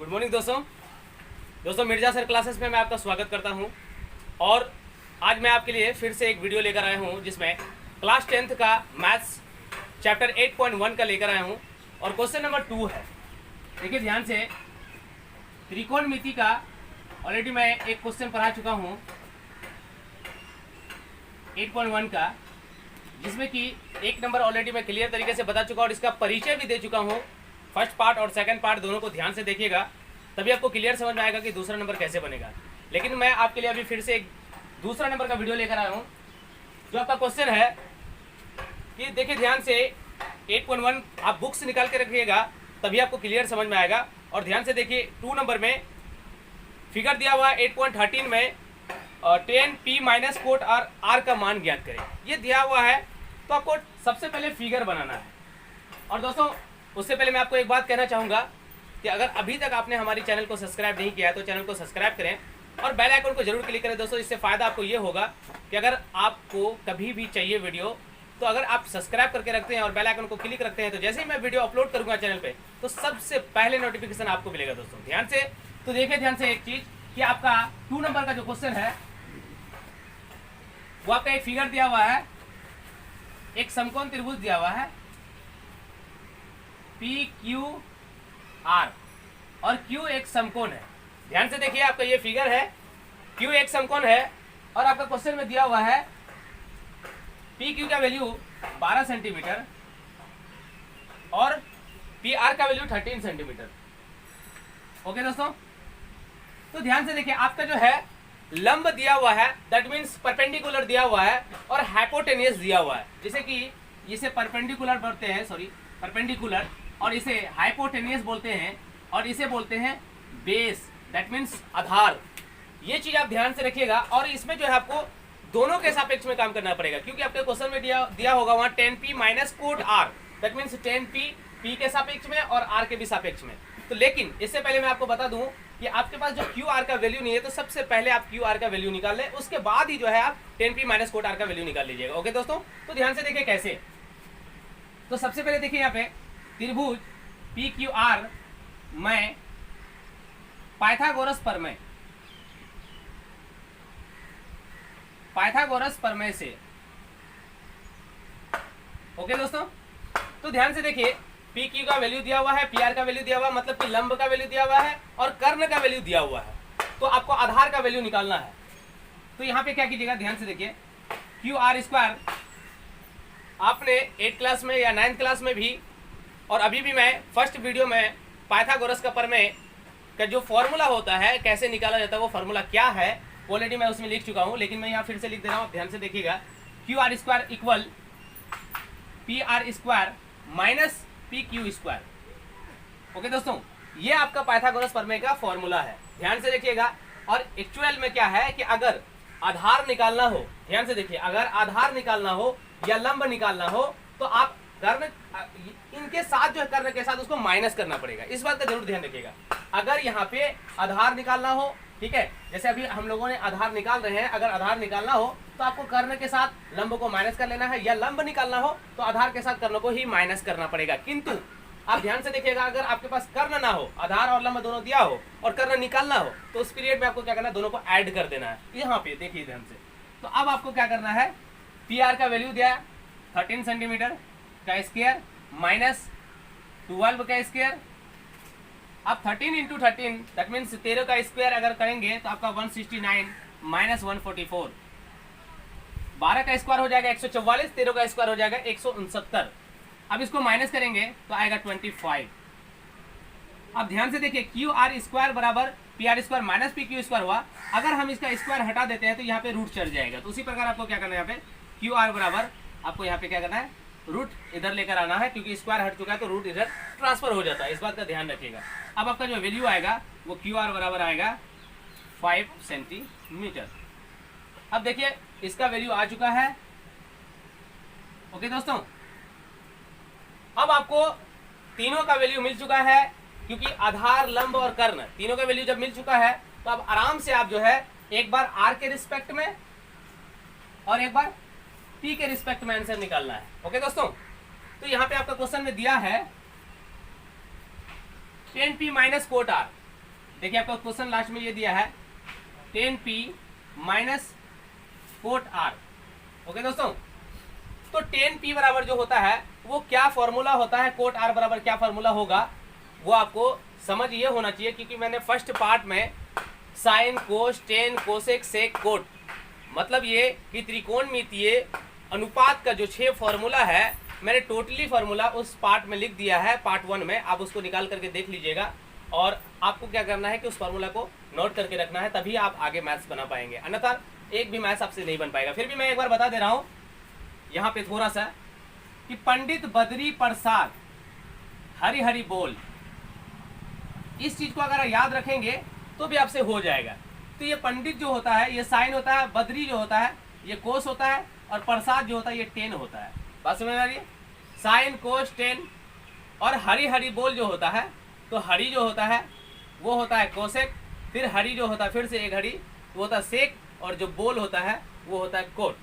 Good morning दोस्तों Mirza sir classes में मैं आपका स्वागत करता हूं। और आज मैं आपके लिए फिर से एक वीडियो लेकर आया हूं जिसमें क्लास 10th का मैथ्स चैप्टर 8.1 का लेकर आया हूं और क्वेश्चन नंबर 2 है। देखिए ध्यान से, त्रिकोणमिति का ऑलरेडी मैं एक क्वेश्चन पढ़ा चुका हूं 8.1 का, जिसमें कि एक नंबर ऑलरेडी मैं क्लियर तरीके से बता चुका और इसका परिचय भी दे चुका हूं। फर्स्ट पार्ट और सेकंड पार्ट दोनों को ध्यान से देखिएगा, तभी आपको क्लियर समझ में आएगा कि दूसरा नंबर कैसे बनेगा। लेकिन मैं आपके लिए अभी फिर से एक दूसरा नंबर का वीडियो लेकर आया हूं। जो आपका क्वेश्चन है कि देखिए ध्यान से, 8.1 आप बुक्स निकाल के रखिएगा तभी आपको क्लियर समझ में आएगा। और ध्यान से देखिए, 2 नंबर में फिगर दिया हुआ है 8.13 में 10p माइनस कोट और r का मान ज्ञात करें। ये दिया हुआ है तो आपको सबसे पहले फिगर बनाना है। और दोस्तों उससे पहले मैं आपको एक बात कहना चाहूँगा कि अगर अभी तक आपने हमारी चैनल को सब्सक्राइब नहीं किया है तो चैनल को सब्सक्राइब करें और बेल आइकन को जरूर क्लिक करें। दोस्तों इससे फ़ायदा आपको ये होगा कि अगर आपको कभी भी चाहिए वीडियो, तो अगर आप सब्सक्राइब करके रखते हैं और बेल आइकन को क्लिक रखते हैं तो जैसे ही मैं वीडियो अपलोड करूँगा चैनल पर तो सबसे पहले नोटिफिकेशन आपको मिलेगा। दोस्तों ध्यान से तो देखिए, ध्यान से एक चीज़ कि आपका 2 नंबर का जो क्वेश्चन है वो आपका एक फिगर दिया हुआ है, एक समकोण त्रिभुज दिया हुआ है PQR और Q एक समकोण है। ध्यान से देखिए, आपका ये फिगर है, Q एक समकोण है और आपका क्वेश्चन में दिया हुआ है PQ का वैल्यू 12 सेंटीमीटर और PR का वैल्यू 13 सेंटीमीटर। ओके दोस्तों, तो ध्यान से देखिए, आपका जो है लंब दिया हुआ है, दैट मीन्स परपेंडिकुलर दिया हुआ है और हाइपोटेनियस दिया हुआ है। जैसे कि इसे परपेंडिकुलर बोलते हैं, परपेंडिकुलर, और इसे हाइपोटेनियस बोलते हैं और इसे बोलते हैं बेस, दैट मीन्स आधार। ये चीज आप ध्यान से रखिएगा। और इसमें जो है आपको दोनों के सापेक्ष में काम करना पड़ेगा, क्योंकि आपके क्वेश्चन में दिया होगा वहाँ 10p minus cot r, that means 10p p के सापेक्ष में और r के भी सापेक्ष में। तो लेकिन इससे पहले मैं आपको बता दूं कि आपके पास जो QR का वैल्यू नहीं है तो सबसे पहले आप QR का वैल्यू निकाल लें, उसके बाद ही जो है आप 10p माइनस कोट r का वैल्यू निकाल लीजिएगा। ओके दोस्तों, तो ध्यान से देखिए कैसे। तो सबसे पहले देखिए यहाँ पे त्रिभुज PQR में पाइथागोरस प्रमेय से। ओके दोस्तों, तो ध्यान से देखिए, PQ का वैल्यू दिया हुआ है, PR का वैल्यू दिया हुआ है, मतलब कि लंब का वैल्यू दिया हुआ है और कर्ण का वैल्यू दिया हुआ है। तो आपको आधार का वैल्यू निकालना है। तो यहाँ पे क्या कीजिएगा, ध्यान से देखिए, QR स्क्वायर आपने 8th क्लास में या 9th क्लास में भी, और अभी भी मैं फर्स्ट वीडियो में पाइथागोरस का प्रमेय का जो फॉर्मूला होता है, कैसे निकाला जाता है, वो फॉर्मूला क्या है, ऑलरेडी मैं उसमें लिख चुका हूँ, लेकिन मैं यहाँ फिर से लिख दे रहा हूँ। ध्यान से देखिएगा, QR square equal PR square minus PQ square. Okay दोस्तों, ये आपका पाइथागोरस प्रमेय का फॉर्मूला है। ध्यान से देखिएगा। और एक्चुअल में क्या है कि अगर आधार निकालना हो, ध्यान से देखिए, अगर आधार निकालना हो या लंब निकालना हो तो आप कर्ण इनके साथ जो है, कर्ण के साथ उसको माइनस करना पड़ेगा। इस बात का जरूर ध्यान रखिएगा। अगर यहाँ पे आधार निकालना हो, ठीक है, जैसे अभी हम लोगों ने आधार निकाल रहे हैं, अगर आधार निकालना हो तो आपको कर्ण के साथ लंब को माइनस कर लेना है, या लंब निकालना हो तो आधार के साथ कर्ण को ही माइनस करना पड़ेगा। किंतु आप ध्यान से देखिएगा, अगर आपके पास कर्ण ना हो, आधार और लंब दोनों दिया हो और कर्ण निकालना हो, तो उस पीरियड में आपको क्या करना है, दोनों को ऐड कर देना है। यहाँ पे देखिए ध्यान से। तो अब आपको क्या करना है, PR का वैल्यू दिया 13 सेंटीमीटर का स्क्वायर माइनस 12 का स्क्वायर। अब 13 इंटू 13 दैट मीन्स 13 का स्क्वायर अगर करेंगे तो आपका 169 माइनस 144, 12 का स्क्वायर हो जाएगा 144, 13 का स्क्वायर हो जाएगा 169। अब इसको माइनस करेंगे तो आएगा 25। अब ध्यान से देखिए, QR स्क्वायर बराबर PR square minus PQ square हुआ। अगर हम इसका स्क्वायर हटा देते हैं तो यहाँ पे रूट चढ़ जाएगा। तो उसी प्रकार आपको क्या करना है, यहाँ पे QR बराबर आपको यहाँ पे क्या करना है, रूट इधर लेकर आना है, क्योंकि स्क्वायर हट चुका है तो रूट इधर ट्रांसफर हो जाता है। इस बात का ध्यान रखिएगा। अब आपका जो वैल्यू आएगा वो QR बराबर आएगा 5 सेंटीमीटर। अब देखिए इसका वैल्यू आ चुका है। ओके दोस्तों, अब आपको तीनों का वैल्यू मिल चुका है, क्योंकि आधार, लंब और कर्ण तीनों का वैल्यू जब मिल चुका है तो अब आराम से आप जो है एक बार R के रिस्पेक्ट में और एक बार P के रिस्पेक्ट में आंसर निकालना है। ओके दोस्तों, तो यहाँ पे आपका क्वेश्चन में दिया है 10p माइनस कोट r, देखिए आपका क्वेश्चन लास्ट में ये दिया है 10p minus cot are. Okay दोस्तों, तो 10p बराबर जो होता है वो क्या फॉर्मूला होता है, कोट आर बराबर क्या फॉर्मूला होगा, वो आपको समझ ये होना चाहिए, क्योंकि मैंने फर्स्ट पार्ट में sine cos tan cosec sec cot मतलब ये कि त्रिकोणमितीय अनुपात का जो 6 फॉर्मूला है मैंने टोटली फॉर्मूला उस पार्ट में लिख दिया है, पार्ट 1 में। आप उसको निकाल करके देख लीजिएगा और आपको क्या करना है कि उस फॉर्मूला को नोट करके रखना है, तभी आप आगे मैथ्स बना पाएंगे, अन्यथा एक भी मैथ्स आपसे नहीं बन पाएगा। फिर भी मैं एक बार बता दे रहा हूँ यहाँ पे थोड़ा सा कि पंडित बद्री प्रसाद हरि हरि बोल, इस चीज को अगर याद रखेंगे तो भी आपसे हो जाएगा। तो ये पंडित जो होता है ये साइन होता है, बद्री जो होता है ये कोस होता है, और प्रसाद जो होता है ये टेन होता है। बात समझ आ रही है? Sign cos ten. और हरि हरि बोल जो होता है, तो हरि जो होता है वो होता है कोसेक, फिर हरि जो होता है फिर से एक हरि वो होता है सेक, और जो बोल होता है वो होता है कोट।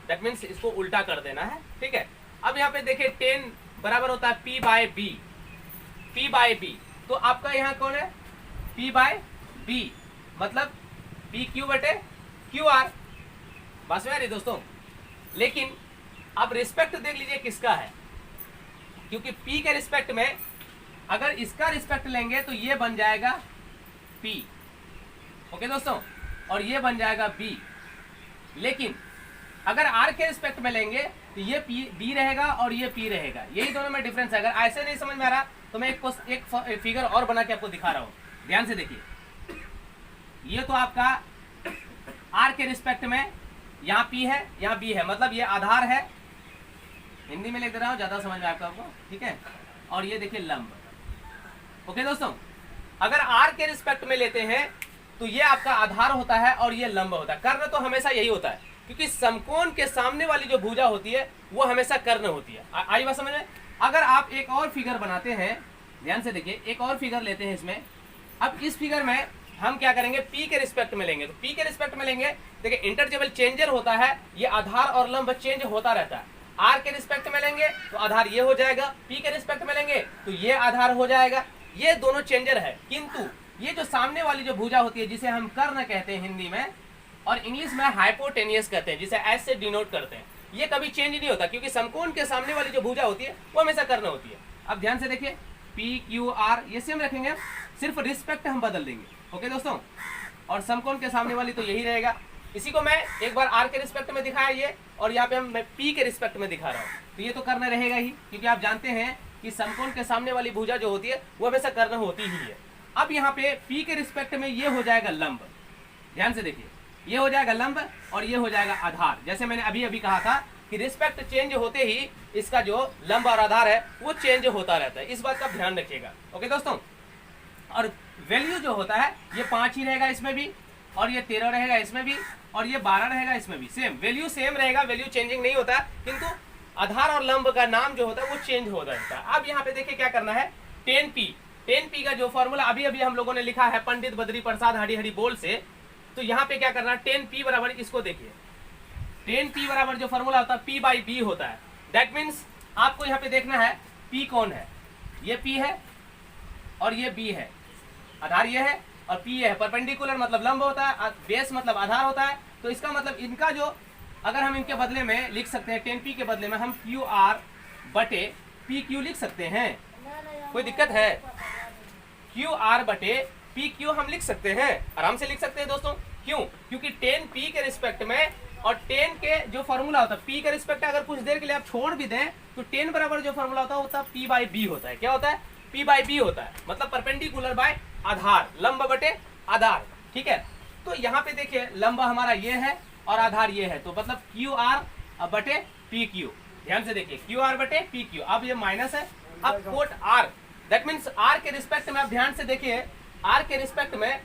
दैट मीन्स इसको उल्टा कर देना है, ठीक है। अब यहाँ पे देखिए 10 बराबर होता है P by B, P by B। तो आपका यहाँ कौन है? P बाय B मतलब पी क्यू बटे क्यू आर। बस में आ रही दोस्तों, लेकिन आप रिस्पेक्ट देख लीजिए किसका है, क्योंकि P के रिस्पेक्ट में अगर इसका रिस्पेक्ट लेंगे तो ये बन जाएगा P, ओके दोस्तों, और ये बन जाएगा B। लेकिन अगर R के रिस्पेक्ट में लेंगे तो ये B रहेगा और ये P रहेगा, यही दोनों में डिफरेंस है। अगर ऐसे नहीं समझ में आ रहा तो मैं एक फिगर और बना के आपको दिखा रहा हूँ, ध्यान से देखिए। ये तो आपका R के रिस्पेक्ट में यहाँ P है, यहाँ B है, मतलब ये आधार है, हिंदी में लिख दे रहा हूँ ज्यादा समझ में आपको, ठीक है। और ये देखिए लंब। ओके दोस्तों, अगर R के रिस्पेक्ट में लेते हैं तो ये आपका आधार होता है और ये लंब होता है। कर्ण तो हमेशा यही होता है, क्योंकि समकोण के सामने वाली जो भुजा होती है वो हमेशा कर्ण होती है। आई बात समझ में? अगर आप एक और फिगर बनाते हैं, ध्यान से देखिए, एक और फिगर लेते हैं इसमें। अब इस फिगर में हम क्या करेंगे, P के रिस्पेक्ट में लेंगे। तो P के रिस्पेक्ट में लेंगे, देखिए इंटरचेबल चेंजर होता है, ये आधार और लंब चेंज होता रहता है। R के रिस्पेक्ट में लेंगे तो आधार ये हो जाएगा, P के रिस्पेक्ट में लेंगे तो ये आधार हो जाएगा। ये दोनों चेंजर है, किंतु ये जो सामने वाली जो भुजा होती है जिसे हम कर्ण कहते हैं हिंदी में, और इंग्लिश में हाइपोटेनियस कहते हैं, जिसे एस से डिनोट करते हैं, ये कभी चेंज नहीं होता, क्योंकि समकोण के सामने वाली जो भुजा होती है वो हमेशा कर्ण होती है। अब ध्यान से देखिए, P Q R ये सेम रखेंगे, सिर्फ रिस्पेक्ट हम बदल देंगे। ओके दोस्तों, और समकोण के सामने वाली तो यही रहेगा। इसी को मैं एक बार R के रिस्पेक्ट में दिखाया ये, और यहाँ पे मैं P के रिस्पेक्ट में दिखा रहा हूँ, तो ये तो कर्ण रहेगा ही, क्योंकि आप जानते हैं कि समकोण के सामने वाली भुजा जो होती है वो हमेशा कर्ण होती ही है। अब यहाँ पे P के रिस्पेक्ट में ये हो जाएगा लंब, ध्यान से देखिए, ये हो जाएगा लंब और ये हो जाएगा आधार। जैसे मैंने अभी अभी कहा था कि रिस्पेक्ट चेंज होते ही इसका जो लंब और आधार है वो चेंज होता रहता है, इस बात का ध्यान रखिएगा। ओके दोस्तों, और वैल्यू जो होता है ये 5 ही रहेगा इसमें भी, और ये 13 रहेगा इसमें भी, और ये 12 रहेगा इसमें भी। सेम वैल्यू सेम रहेगा, वैल्यू चेंजिंग नहीं होता, किंतु आधार और लंब का नाम जो होता है वो चेंज होता रहता है। अब यहाँ पे देखिए क्या करना है, 10p का जो फॉर्मूला अभी अभी हम लोगों ने लिखा है पंडित बद्री प्रसाद हरि हरि बोल से, तो यहाँ पे क्या करना है, 10p बराबर, इसको देखिए 10p बराबर जो फॉर्मूला होता है P बाई B होता है। दैट मीन्स आपको यहाँ पे देखना है P कौन है, ये P है और ये B है, आधार ये है और P है। परपेंडिकुलर मतलब लंब होता है, बेस मतलब आधार होता है। तो इसका मतलब इनका जो, अगर हम इनके बदले में लिख सकते हैं 10p के बदले में हम QR बटे PQ लिख सकते हैं, कोई दिक्कत है? QR बटे PQ हम लिख सकते हैं, आराम से लिख सकते हैं दोस्तों। क्यों? क्योंकि 10p के रिस्पेक्ट में और 10 के जो फॉर्मूला होता है P के रिस्पेक्ट अगर कुछ देर के लिए आप छोड़ भी दें तो 10 बराबर जो फॉर्मूला होता है P बाई B होता है। क्या होता है? P बाई B होता है, मतलब परपेंडिकुलर बाय आधार, लंब बटे आधार, ठीक है। तो यहाँ पे देखिए लंब हमारा ये है और आधार ये है, तो मतलब QR बटे PQ। ध्यान से देखिए QR बटे PQ, अब ये माइनस है, अब cot R, that means R के रिस्पेक्ट में, आप ध्यान से देखिए R के रिस्पेक्ट में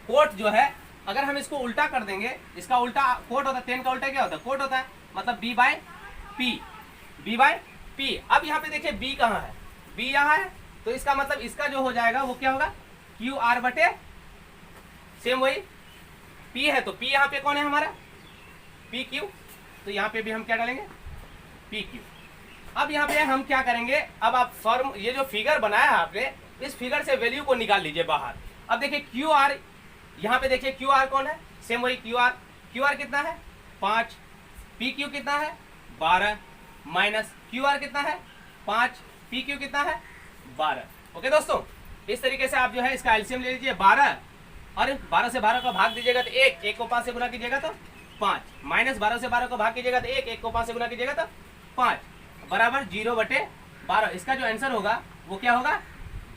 कोट जो है, अगर हम इसको उल्टा कर देंगे, इसका उल्टा कोट होता है, 10 का उल्टा क्या होता है? कोट होता है, मतलब B by P, B by P। अब यहाँ पे देखिए B कहाँ है, B यहाँ है, तो इसका मतलब इसका जो हो जाएगा वो क्या होगा, QR बटे, सेम वही P है तो P यहाँ पे कौन है हमारा, PQ, तो यहाँ पे भी हम क्या डालेंगे, PQ। अब यहाँ पे हम क्या करेंगे, अब आप फॉर्म, ये जो फिगर बनाया है आपने, इस फिगर से वैल्यू को निकाल लीजिए बाहर। अब देखिए क्यू आर, यहाँ पे देखिए क्यू आर कौन है, सेम वही क्यू आर। क्यू आर कितना है 5, पी क्यू कितना है 12, माइनस क्यू आर कितना है 5, पी क्यू कितना है 12। ओके दोस्तों, इस तरीके से आप जो है इसका एलसीएम ले लीजिए 12, और 12 से 12 को भाग दीजिएगा तो 1, 1 को 5 से गुना कीजिएगा तो 5, माइनस 12 से 12 को भाग कीजिएगा तो 1, 1 को 5 से गुना कीजिएगा तो 5, बराबर 0/12। इसका जो आंसर होगा वो क्या होगा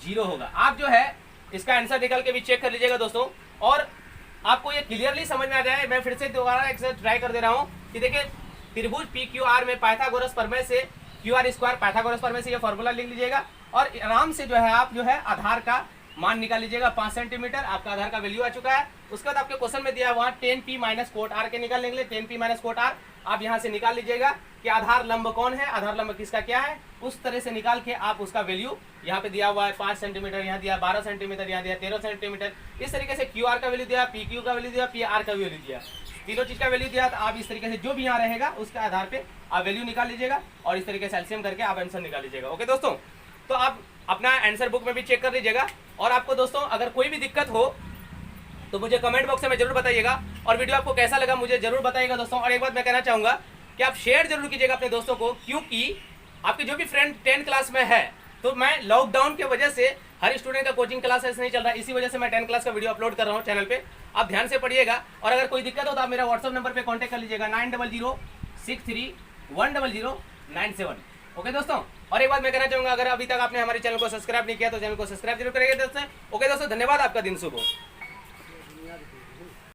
0 होगा। आप जो है इसका आंसर निकाल के भी चेक कर लीजिएगा दोस्तों, और आपको ये क्लियरली समझ में आ जाए। मैं फिर से दोबारा एक ट्राई कर दे रहा हूँ कि देखिए त्रिभुज पी क्यू आर में पाइथागोरस प्रमेय से क्यू आर स्क्वायर, पाइथागोरस प्रमेय से ये फॉर्मूला लिख लीजिएगा, और आराम से जो है आप जो है आधार का मान निकाल लीजिएगा 5 सेंटीमीटर। आपका आधार का वैल्यू आ चुका है। उसके बाद आपके क्वेश्चन में दिया है वहाँ 10p माइनस कोट आर के निकालने के लिए 10p माइनस कोट आर आप यहाँ से निकाल लीजिएगा कि आधार लंब कौन है, आधार लंब किसका क्या है। उस तरह से निकाल के आप उसका वैल्यू यहाँ पे दिया हुआ है 5 सेंटीमीटर, यहाँ दिया 12 सेंटीमीटर, यहाँ दिया 13 सेंटीमीटर। इस तरीके से क्यू आर का वैल्यू दिया, पी क्यू का वैल्यू दिया, पी आर का वैल्यू दिया, तीनों चीज का वैल्यू दिया। तो आप इस तरीके से जो भी यहाँ रहेगा उसके आधार पे आप वैल्यू निकाल लीजिएगा, और इस तरीके से एलसीएम करके आप आंसर निकाल लीजिएगा। ओके दोस्तों, तो आप अपना आंसर बुक में भी चेक कर लीजिएगा। और आपको दोस्तों अगर कोई भी दिक्कत हो तो मुझे कमेंट बॉक्स में जरूर बताइएगा, और वीडियो आपको कैसा लगा मुझे जरूर बताइएगा दोस्तों। और एक बात मैं कहना चाहूंगा कि आप शेयर जरूर कीजिएगा अपने दोस्तों को, क्योंकि आपके जो भी फ्रेंड 10 क्लास में है, तो मैं लॉकडाउन की वजह से हर स्टूडेंट का कोचिंग क्लासेस नहीं चल रहा है, इसी वजह से मैं 10 क्लास का वीडियो अपलोड कर रहा हूँ चैनल पे। आप ध्यान से पढ़िएगा, और अगर कोई दिक्कत हो तो आप मेरा व्हाट्सअप नंबर पे कांटेक्ट कर लीजिएगा 9006310097। ओके दोस्तों, और एक बात मैं कहना चाहूंगा, अगर अभी तक आपने हमारे चैनल को सब्सक्राइब नहीं किया तो चैनल को सब्सक्राइब जरूर करिएगा दोस्तों। ओके दोस्तों, धन्यवाद, आपका दिन शुभ हो।